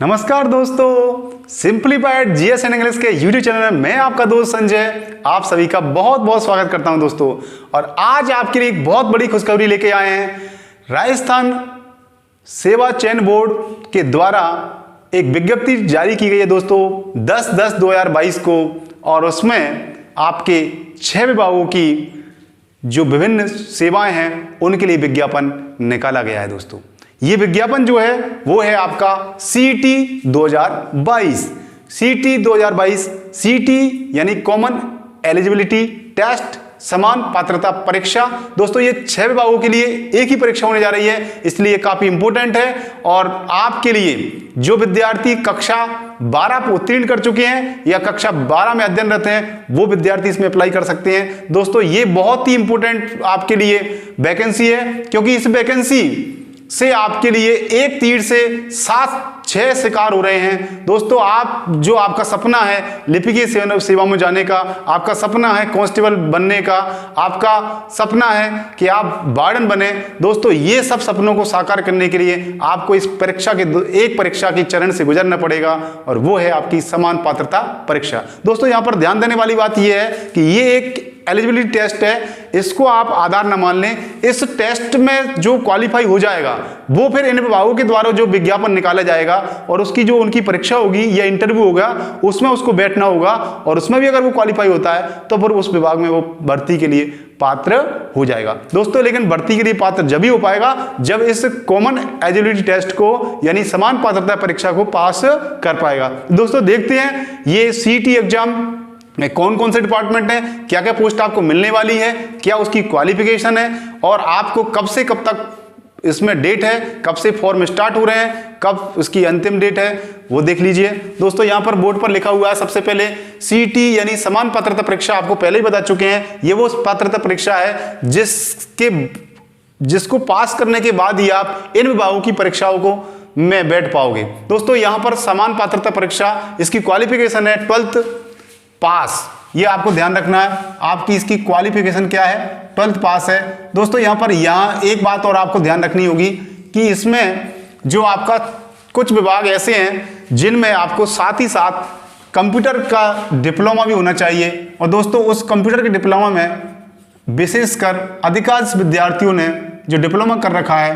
नमस्कार दोस्तों, simplified GS and English के यूट्यूब चैनल में मैं आपका दोस्त संजय आप सभी का बहुत बहुत स्वागत करता हूं दोस्तों। और आज आपके लिए एक बहुत बड़ी खुशखबरी लेके आए हैं। राजस्थान सेवा चयन बोर्ड के द्वारा एक विज्ञप्ति जारी की गई है दोस्तों 10/10/2022 को, और उसमें आपके 6 विभागों की जो विभिन्न सेवाएं हैं उनके लिए विज्ञापन निकाला गया है दोस्तों। ये विज्ञापन जो है वो है आपका सीटी 2022। सीटी 2022 सीटी यानी कॉमन एलिजिबिलिटी टेस्ट, समान पात्रता परीक्षा। दोस्तों ये 6 विभागों के लिए एक ही परीक्षा होने जा रही है, इसलिए काफी इंपॉर्टेंट है। और आपके लिए जो विद्यार्थी कक्षा 12 को उत्तीर्ण कर चुके हैं या कक्षा 12 में अध्ययनरत हैं वो विद्यार्थी इसमें अप्लाई कर सकते हैं। दोस्तों ये बहुत ही इंपॉर्टेंट आपके लिए वैकेंसी है, क्योंकि इस वैकेंसी से आपके लिए एक तीर से 7-6 शिकार हो रहे हैं। दोस्तों आपका सपना है लिपिकीय सेवा में जाने का, आपका सपना है कांस्टेबल बनने का, आपका सपना है कि आप वार्डन बने। दोस्तों ये सब सपनों को साकार करने के लिए आपको इस परीक्षा के एक परीक्षा की चरण से गुजरना पड़ेगा, और वो है आपकी समान पात्रता परीक्षा। दोस्तों यहाँ पर ध्यान देने वाली बात यह है कि ये एक एलिजिबिलिटी टेस्ट है, इसको आप आधार न मान लें। इस टेस्ट में जो क्वालिफाई हो जाएगा वो फिर इन विभागों के द्वारा जो विज्ञापन निकाला जाएगा और उसकी जो उनकी परीक्षा होगी या इंटरव्यू होगा उसमें उसको बैठना होगा, और उसमें भी अगर वो क्वालिफाई होता है तो फिर उस विभाग में वो भर्ती के लिए पात्र हो जाएगा दोस्तों। लेकिन भर्ती के लिए पात्र जब ही हो पाएगा जब इस कॉमन एलिजिबिलिटी टेस्ट को यानी समान पात्रता परीक्षा को पास कर पाएगा। दोस्तों देखते हैं ये सीटी एग्जाम में कौन कौन से डिपार्टमेंट है, क्या क्या पोस्ट आपको मिलने वाली है, क्या उसकी क्वालिफिकेशन है, और आपको कब से कब तक इसमें डेट है, कब से फॉर्म स्टार्ट हो रहे हैं, कब उसकी अंतिम डेट है, वो देख लीजिए। दोस्तों यहाँ पर बोर्ड पर लिखा हुआ है सबसे पहले सीटी यानी समान पात्रता परीक्षा, आपको पहले ही बता चुके हैं ये वो पात्रता परीक्षा है जिसको पास करने के बाद ही आप इन विभागों की परीक्षाओं को में बैठ पाओगे। दोस्तों यहाँ पर समान पात्रता परीक्षा, इसकी क्वालिफिकेशन है 12th पास, ये आपको ध्यान रखना है। आपकी इसकी क्वालिफिकेशन क्या है, 12th पास है। दोस्तों यहाँ एक बात और आपको ध्यान रखनी होगी कि इसमें जो आपका कुछ विभाग ऐसे हैं जिनमें आपको साथ ही साथ कंप्यूटर का डिप्लोमा भी होना चाहिए। और दोस्तों उस कंप्यूटर के डिप्लोमा में विशेषकर अधिकांश विद्यार्थियों ने जो डिप्लोमा कर रखा है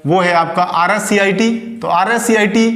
वो है आपका RSCIT। तो RSCIT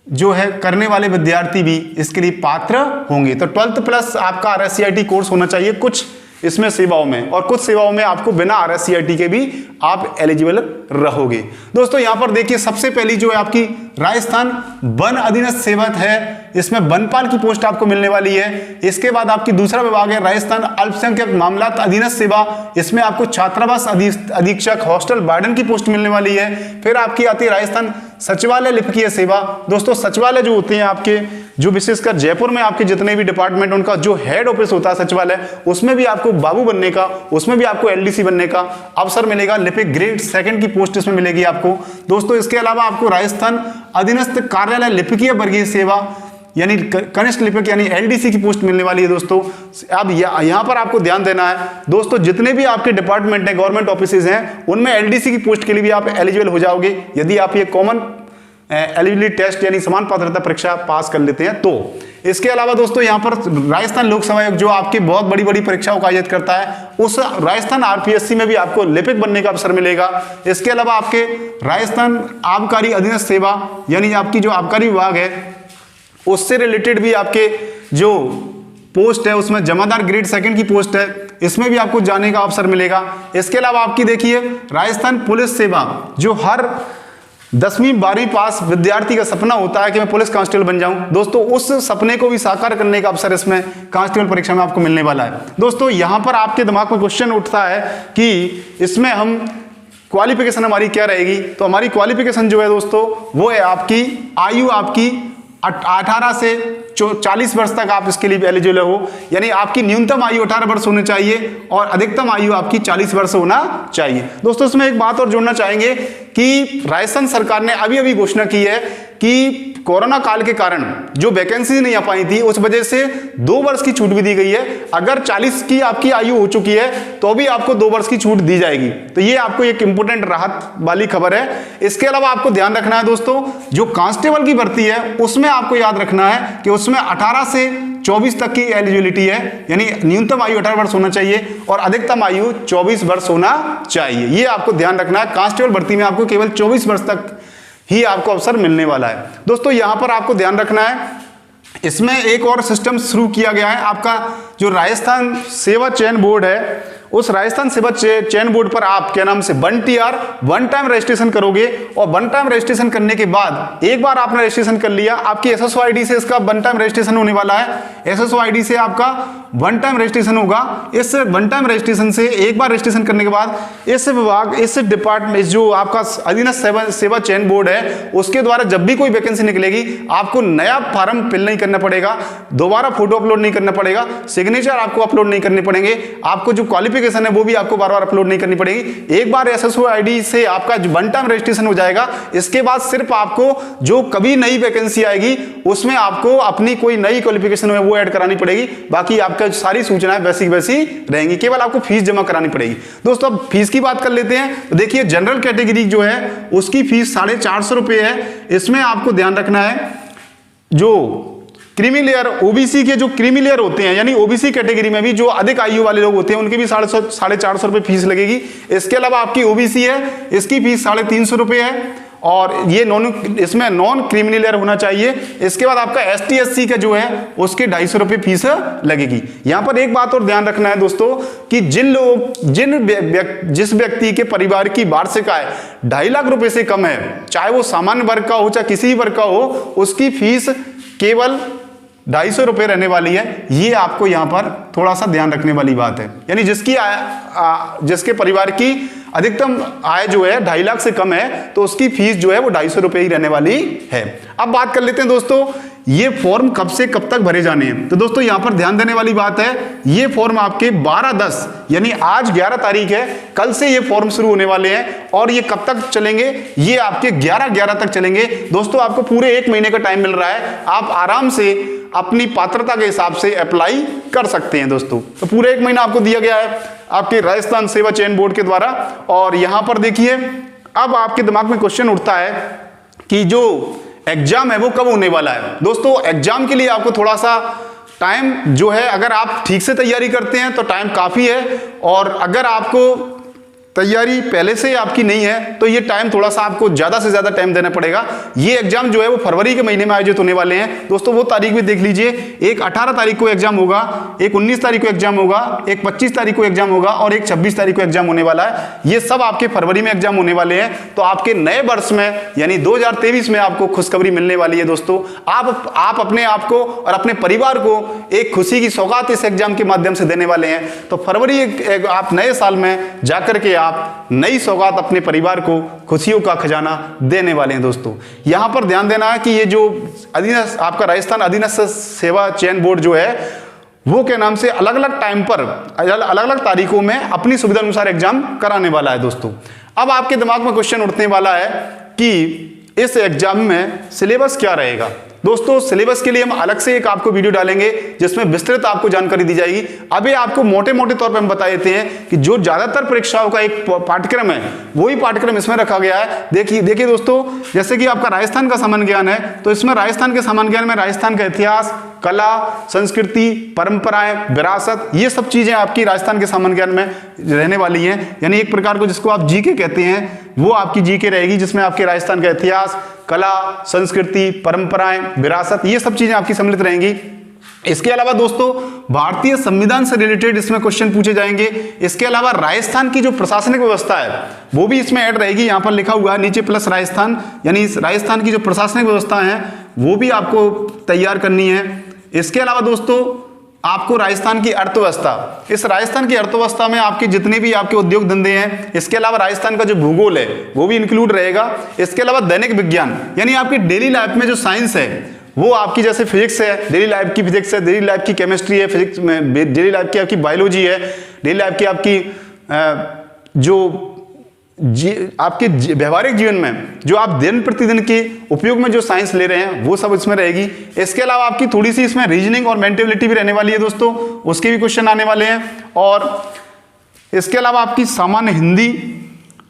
जो है करने वाले विद्यार्थी भी इसके लिए पात्र होंगे। तो 12th प्लस आपका RSCIT कोर्स होना चाहिए कुछ इसमें सेवाओं में, और कुछ सेवाओं में आपको बिना RSCIT के भी आप एलिजिबल रहोगे। दोस्तों यहाँ पर देखिए सबसे पहली जो है आपकी राजस्थान वन अधीनस्थ सेवक है, इसमें वनपाल की पोस्ट आपको मिलने वाली है। इसके बाद आपकी दूसरा विभाग है राजस्थान अल्पसंख्यक मामलात अधीनस्थ सेवा, इसमें आपको छात्रावास अधीक्षक हॉस्टल वार्डन की पोस्ट मिलने वाली है। फिर आपकी आती है राजस्थान सचिवालय लिपिकीय सेवा। दोस्तों सचिवालय जो होते हैं आपके, जो विशेषकर जयपुर में आपके जितने भी डिपार्टमेंट उनका जो हेड ऑफिस होता है सचिवालय, उसमें भी आपको बाबू बनने का, उसमें भी आपको LDC बनने का अवसर मिलेगा। लिपिक ग्रेड 2 की पोस्ट इसमें मिलेगी आपको। दोस्तों इसके अलावा आपको राजस्थान अधीनस्थ कार्यालय लिपिकीय वर्गीय सेवा यानी कनिष्ठ लिपिक यानी LDC की पोस्ट मिलने वाली है। दोस्तों अब यहाँ पर आपको ध्यान देना है दोस्तों, जितने भी आपके डिपार्टमेंट हैं गवर्नमेंट ऑफिसेज हैं उनमें LDC की पोस्ट के लिए भी आप एलिजिबल हो जाओगे यदि आप ये कॉमन एलिजिबिलिटी टेस्ट यानी समान पात्रता परीक्षा पास कर लेते हैं तो। इसके अलावा दोस्तों यहाँ पर राजस्थान लोक सेवा आयोग जो आपकी बहुत बड़ी बड़ी परीक्षाओं का आयोजित करता है, उस राजस्थान RPSC में भी आपको लिपिक बनने का अवसर मिलेगा। इसके अलावा आपके राजस्थान आबकारी अधीनस्थ सेवा यानी आपकी जो आबकारी विभाग है उससे रिलेटेड भी आपके जो पोस्ट है उसमें जमादार ग्रेड 2 की पोस्ट है, इसमें भी आपको जाने का अवसर मिलेगा। इसके अलावा आपकी देखिए राजस्थान पुलिस सेवा, जो हर 10वीं 12वीं पास विद्यार्थी का सपना होता है कि मैं पुलिस कांस्टेबल बन जाऊं। दोस्तों उस सपने को भी साकार करने का अवसर इसमें कांस्टेबल परीक्षा में आपको मिलने वाला है। दोस्तों यहां पर आपके दिमाग में क्वेश्चन उठता है कि इसमें हम क्वालिफिकेशन हमारी क्या रहेगी। तो हमारी क्वालिफिकेशन जो है दोस्तों वो है आपकी आयु आपकी 18 से 40 वर्ष तक आप इसके लिए एलिजिबल हो, यानी आपकी न्यूनतम आयु 18 वर्ष होनी चाहिए और अधिकतम आयु आपकी 40 वर्ष होना चाहिए। दोस्तों इसमें एक बात और जोड़ना चाहेंगे कि राजस्थान सरकार ने अभी अभी घोषणा की है कि कोरोना काल के कारण जो वैकेंसी नहीं आ पाई थी, उस वजह से 2 वर्ष की छूट भी दी गई है। अगर 40 की आपकी आयु हो चुकी है तो भी आपको 2 वर्ष की छूट दी जाएगी। तो ये आपको एक इंपॉर्टेंट राहत वाली खबर है। इसके अलावा आपको ध्यान रखना है दोस्तों, जो कांस्टेबल की भर्ती है उसमें आपको याद रखना है कि उसमें 18 से 24 तक की एलिजिबिलिटी है, यानी न्यूनतम आयु 18 वर्ष होना चाहिए और अधिकतम आयु 24 वर्ष होना चाहिए। ये आपको ध्यान रखना है। कांस्टेबल भर्ती में आपको केवल 24 वर्ष तक ही आपको अवसर मिलने वाला है। दोस्तों यहां पर आपको ध्यान रखना है, इसमें एक और सिस्टम शुरू किया गया है। आपका जो राजस्थान सेवा चयन बोर्ड है, उस राजस्थान सेवा चयन बोर्ड पर आप क्या नाम से 1TR वन टाइम रजिस्ट्रेशन करोगे और वन टाइम रजिस्ट्रेशन करने के बाद एक बार आपने रजिस्ट्रेशन कर लिया, आपकी SSO ID से इसका वन टाइम रजिस्ट्रेशन होने वाला है। SSO ID से आपका वन टाइम रजिस्ट्रेशन होगा। इस वन टाइम रजिस्ट्रेशन से एक बार रजिस्ट्रेशन करने के बाद इस विभाग, इस डिपार्टमेंट, जो आपका अधीनस्थ सेवा चयन बोर्ड है, उसके द्वारा जब भी कोई वैकेंसी निकलेगी आपको नया फॉर्म फिल नहीं करना पड़ेगा, दोबारा फोटो अपलोड नहीं करना पड़ेगा, सिग्नेचर आपको अपलोड नहीं करने पड़ेंगे, आपको जो क्वालिफिकेशन है वो भी आपको बार बार अपलोड नहीं करनी पड़ेगी। एक बार SSO ID से आपका वन टाइम रजिस्ट्रेशन हो जाएगा। इसके बाद सिर्फ आपको जो कभी नई वैकेंसी आएगी उसमें आपको अपनी कोई नई क्वालिफिकेशन है वो ऐड करानी पड़ेगी। बाकी आपका सारी सूचनाएं वैसी वैसी रहेंगी, केवल आपको फीस जमा करानी पड़ेगी। दोस्तों अब फीस की बात कर लेते हैं। तो देखिए जनरल कैटेगरी जो है उसकी फीस 450 रुपये है। इसमें आपको ध्यान रखना है, जो क्रीमी लेयर ओबीसी के जो क्रीमी लेयर होते हैं, यानी ओबीसी कैटेगरी में भी जो अधिक आयु वाले लोग होते हैं उनकी भी 450 रुपये फीस लगेगी। इसके अलावा आपकी ओबीसी है, इसकी फीस 350 रुपये है और ये इसमें नॉन क्रिमिनल लेयर होना चाहिए। इसके बाद आपका ST SC का जो है उसके 250 रुपये फीस लगेगी। यहां पर एक बात और ध्यान रखना है दोस्तों कि जिस व्यक्ति के परिवार की वार्षिक आय 2.5 लाख रुपए से कम है, चाहे वो सामान्य वर्ग का हो चाहे किसी भी वर्ग का हो, उसकी फीस केवल 250 रुपये रहने वाली है। ये आपको यहां पर थोड़ा सा ध्यान रखने वाली बात है, यानी जिसके परिवार की अधिकतम आय जो है 2.5 लाख से कम है तो उसकी फीस जो है वो 250 रुपये ही रहने वाली है। अब बात कर लेते हैं दोस्तों, ये फॉर्म कब से कब तक भरे जाने हैं। तो दोस्तों यहां पर ध्यान देने वाली बात है, ये फॉर्म आपके 12/10 यानी आज 11 तारीख है, कल से ये फॉर्म शुरू होने वाले हैं और ये कब तक चलेंगे, ये आपके 11/11 तक चलेंगे। दोस्तों आपको पूरे 1 महीने का टाइम मिल रहा है, आप आराम से अपनी पात्रता के हिसाब से अप्लाई कर सकते हैं दोस्तों। तो पूरे 1 महीना आपको दिया गया है आपके राजस्थान सेवा चयन बोर्ड के द्वारा। और यहां पर देखिए अब आपके दिमाग में क्वेश्चन उठता है कि जो एग्जाम है वो कब होने वाला है। दोस्तों एग्जाम के लिए आपको थोड़ा सा टाइम जो है, अगर आप ठीक से तैयारी करते हैं तो टाइम काफी है, और अगर आपको तैयारी पहले से आपकी नहीं है तो ये टाइम थोड़ा सा आपको ज्यादा से ज्यादा टाइम देना पड़ेगा। ये एग्जाम जो है वो फरवरी के महीने में आयोजित होने वाले हैं दोस्तों। वो तारीख भी देख लीजिए, एक 18 तारीख को एग्जाम होगा, एक 19 तारीख को एग्जाम होगा, एक 25 तारीख को एग्जाम होगा और एक 26 तारीख को एग्जाम होने वाला है। ये सब आपके फरवरी में एग्जाम होने वाले हैं। तो आपके नए वर्ष में यानी 2023 में आपको खुशखबरी मिलने वाली है दोस्तों। आप अपने आप को और अपने परिवार को एक खुशी की सौगात इस एग्जाम के माध्यम से देने वाले हैं। तो फरवरी आप नए साल में जाकर के आप नई सौगात अपने परिवार को, खुशियों का खजाना देने वाले हैं दोस्तों। यहां पर ध्यान देना है कि ये जो आपका राजस्थान अधीनस्थ सेवा चयन बोर्ड जो है वो के नाम से अलग अलग टाइम पर अलग अलग तारीखों में अपनी सुविधा अनुसार एग्जाम कराने वाला है दोस्तों। अब आपके दिमाग में क्वेश्चन उठने वाला है कि इस एग्जाम में सिलेबस क्या रहेगा। दोस्तों सिलेबस के लिए हम अलग से एक आपको वीडियो डालेंगे जिसमें विस्तृत आपको जानकारी दी जाएगी। अभी आपको मोटे मोटे तौर पर हम बता देते हैं कि जो ज्यादातर परीक्षाओं का एक पाठ्यक्रम है वही पाठ्यक्रम इसमें रखा गया है। देखिए दोस्तों, जैसे कि आपका राजस्थान का सामान्य ज्ञान है तो इसमें राजस्थान के सामान्य ज्ञान में राजस्थान का इतिहास, कला, संस्कृति, परंपराएं, विरासत, ये सब चीजें आपकी राजस्थान के सामान्य ज्ञान में रहने वाली हैं। यानी एक प्रकार को जिसको आप जीके कहते हैं वो आपकी जीके रहेगी, जिसमें आपके राजस्थान का इतिहास, कला, संस्कृति, परंपराएं, विरासत, ये सब चीजें आपकी सम्मिलित रहेंगी। इसके अलावा दोस्तों भारतीय संविधान से रिलेटेड इसमें क्वेश्चन पूछे जाएंगे। इसके अलावा राजस्थान की जो प्रशासनिक व्यवस्था है वो भी इसमें ऐड रहेगी। यहां पर लिखा हुआ है नीचे प्लस राजस्थान, यानी राजस्थान की जो प्रशासनिक व्यवस्था है वो भी आपको तैयार करनी है। इसके अलावा दोस्तों आपको राजस्थान की अर्थव्यवस्था, इस राजस्थान की अर्थव्यवस्था में आपके जितने भी आपके उद्योग धंधे हैं, इसके अलावा राजस्थान का जो भूगोल है वो भी इंक्लूड रहेगा। इसके अलावा दैनिक विज्ञान यानी आपकी डेली लाइफ में जो साइंस है वो आपकी, जैसे फिजिक्स है, डेली लाइफ की फिजिक्स है, डेली लाइफ की केमिस्ट्री है, फिजिक्स में डेली लाइफ की आपकी बायोलॉजी है, डेली लाइफ की आपकी जो आपके व्यवहारिक जीवन में जो आप दिन प्रतिदिन के उपयोग में जो साइंस ले रहे हैं वो सब इसमें रहेगी। इसके अलावा आपकी थोड़ी सी इसमें रीजनिंग और मेंटेबिलिटी भी रहने वाली है दोस्तों, उसके भी क्वेश्चन आने वाले हैं। और इसके अलावा आपकी सामान्य हिंदी।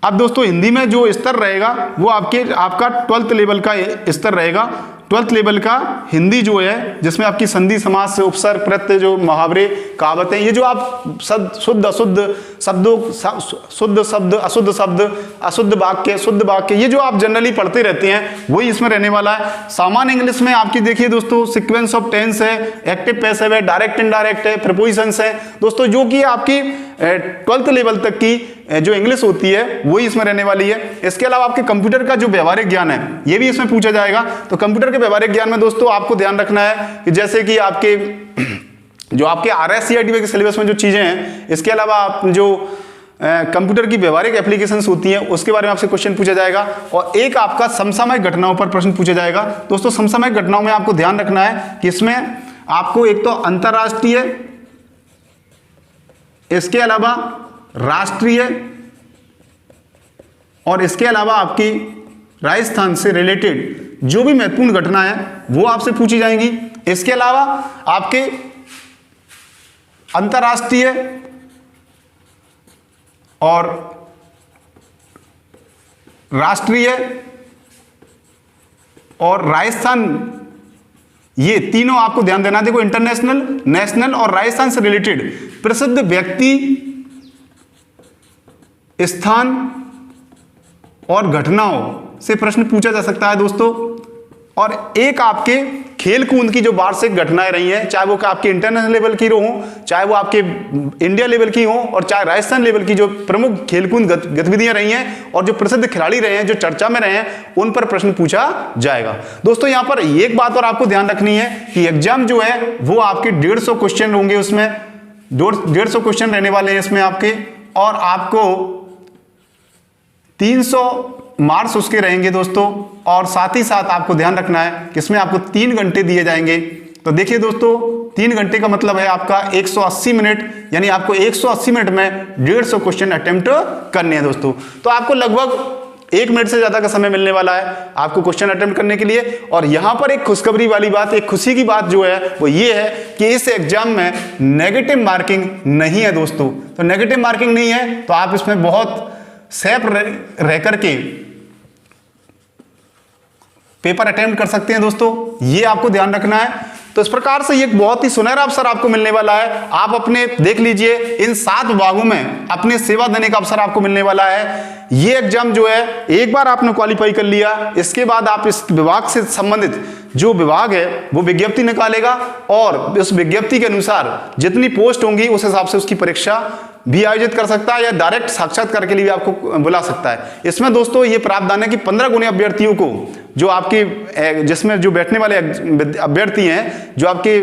अब दोस्तों हिंदी में जो स्तर रहेगा वो आपका 12th लेवल का स्तर रहेगा। 12th लेवल का हिंदी जो है, जिसमें आपकी संधि समास उपसर्ग प्रत्यय जो मुहावरे कहावतें, ये जो आप शुद्ध अशुद्ध शब्दों, शुद्ध शब्द अशुद्ध वाक्य शुद्ध वाक्य, ये जो आप जनरली पढ़ते रहते हैं वही इसमें रहने वाला है। सामान्य इंग्लिश में आपकी देखिए दोस्तों सीक्वेंस ऑफ टेंस है, एक्टिव पैसिव है, डायरेक्ट इनडायरेक्ट है, प्रीपोजिशंस है दोस्तों, जो कि आपकी 12th लेवल तक की जो इंग्लिश होती है वही इसमें रहने वाली है। इसके अलावा आपके कंप्यूटर का जो व्यवहारिक ज्ञान है ये भी इसमें पूछा जाएगा। तो कंप्यूटर के व्यवहारिक ज्ञान में दोस्तों आपको ध्यान रखना है कि जैसे कि आपके जो आपके RSCIT के सिलेबस में जो चीजें हैं, इसके अलावा आप जो कंप्यूटर की व्यवहारिक एप्लीकेशंस होती हैं उसके बारे में आपसे क्वेश्चन पूछा जाएगा। और एक आपका समसामयिक घटनाओं पर प्रश्न पूछा जाएगा। दोस्तों समसामयिक घटनाओं में आपको ध्यान रखना है कि इसमें आपको एक तो अंतरराष्ट्रीय, इसके अलावा राष्ट्रीय और इसके अलावा आपकी राजस्थान से रिलेटेड जो भी महत्वपूर्ण घटना है वो आपसे पूछी जाएंगी। इसके अलावा आपके अंतरराष्ट्रीय और राष्ट्रीय और राजस्थान, ये तीनों आपको ध्यान देना। देखो इंटरनेशनल, नेशनल और राजस्थान से रिलेटेड प्रसिद्ध व्यक्ति, स्थान और घटनाओं से प्रश्न पूछा जा सकता है दोस्तों। और एक आपके खेल कूद की जो वार्षिक घटनाएं रही हैं, चाहे वो आपके इंटरनेशनल लेवल की हो, चाहे वो आपके इंडिया लेवल की हो, और चाहे राजस्थान लेवल की जो प्रमुख खेलकूद गतिविधियां रही हैं और जो प्रसिद्ध खिलाड़ी रहे हैं, जो चर्चा में रहे हैं, उन पर प्रश्न पूछा जाएगा। दोस्तों यहां पर एक बात और आपको ध्यान रखनी है कि एग्जाम जो है वो आपके 150 क्वेश्चन होंगे, उसमें 150 क्वेश्चन रहने वाले हैं इसमें आपके, और आपको 300 मार्क्स उसके रहेंगे दोस्तों। और साथ ही साथ आपको ध्यान रखना है कि इसमें आपको 3 घंटे दिए जाएंगे। तो देखिए दोस्तों 3 घंटे का मतलब है आपका 180 मिनट, यानी आपको 180 मिनट में 150 क्वेश्चन अटेम्प्ट करने हैं दोस्तों। तो आपको लगभग 1 मिनट से ज्यादा का समय मिलने वाला है आपको क्वेश्चन अटेम्प्ट करने के लिए। और यहां पर एक खुशखबरी वाली बात, एक खुशी की बात जो है वो ये है कि इस एग्जाम में नेगेटिव मार्किंग नहीं है दोस्तों। तो नेगेटिव मार्किंग नहीं है तो आप इसमें बहुत सेफ रह करके पेपर अटेम्प्ट कर सकते हैं दोस्तों, ये आपको ध्यान रखना है। तो इस प्रकार से ये बहुत ही सुनहरा अवसर आपको मिलने वाला है। आप अपने देख लीजिए इन 7 विभागों में अपने सेवा देने का अवसर आपको मिलने वाला है। ये एग्जाम जो है एक बार आपने क्वालिफाई कर लिया, इसके बाद आप इस विभाग से संबंधित जो विभाग है वो विज्ञप्ति निकालेगा और इस विज्ञप्ति के अनुसार जितनी पोस्ट होंगी उस हिसाब से उसकी परीक्षा भी आयोजित कर सकता है या डायरेक्ट साक्षात्कार के लिए भी आपको बुला सकता है। इसमें दोस्तों ये प्रावधान है कि 15 गुने अभ्यर्थियों को जो आपके जिसमें जो बैठने वाले अभ्यर्थी हैं, जो आपके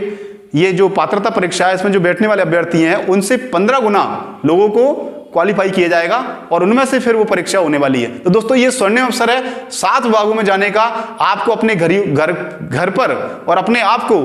ये जो पात्रता परीक्षा है इसमें जो बैठने वाले अभ्यर्थी हैं उनसे 15 गुना लोगों को क्वालिफाई किया जाएगा और उनमें से फिर वो परीक्षा होने वाली है। तो दोस्तों ये स्वर्णिम अवसर है 7 विभागों में जाने का, आपको अपने घर पर और अपने आप को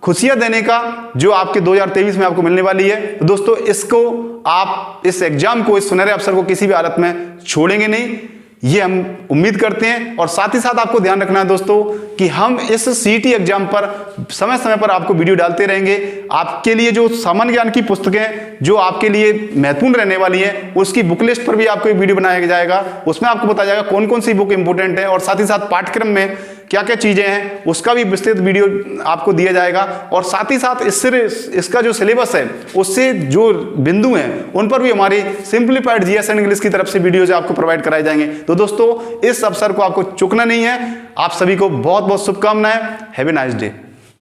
खुशियां देने का जो आपके 2023 में आपको मिलने वाली है। तो दोस्तों इसको आप इस एग्जाम को, इस सुनहरे अवसर को किसी भी हालत में छोड़ेंगे नहीं, ये हम उम्मीद करते हैं। और साथ ही साथ आपको ध्यान रखना है दोस्तों कि हम इस सीईटी एग्जाम पर समय समय पर आपको वीडियो डालते रहेंगे। आपके लिए जो सामान्य ज्ञान की पुस्तकें जो आपके लिए महत्वपूर्ण रहने वाली है उसकी बुक लिस्ट पर भी आपको एक वीडियो बनाया जाएगा, उसमें आपको बताया जाएगा कौन कौन सी बुक इंपोर्टेंट है और साथ ही साथ पाठ्यक्रम में क्या क्या चीजें हैं उसका भी विस्तृत वीडियो आपको दिया जाएगा। और साथ ही साथ इसका जो सिलेबस है उससे जो बिंदु हैं उन पर भी हमारे सिंप्लीफाइड जीएस एंड इंग्लिश की तरफ से वीडियोज आपको प्रोवाइड कराए जाएंगे। तो दोस्तों इस अवसर को आपको चूकना नहीं है। आप सभी को बहुत बहुत शुभकामनाएं। Have a nice day.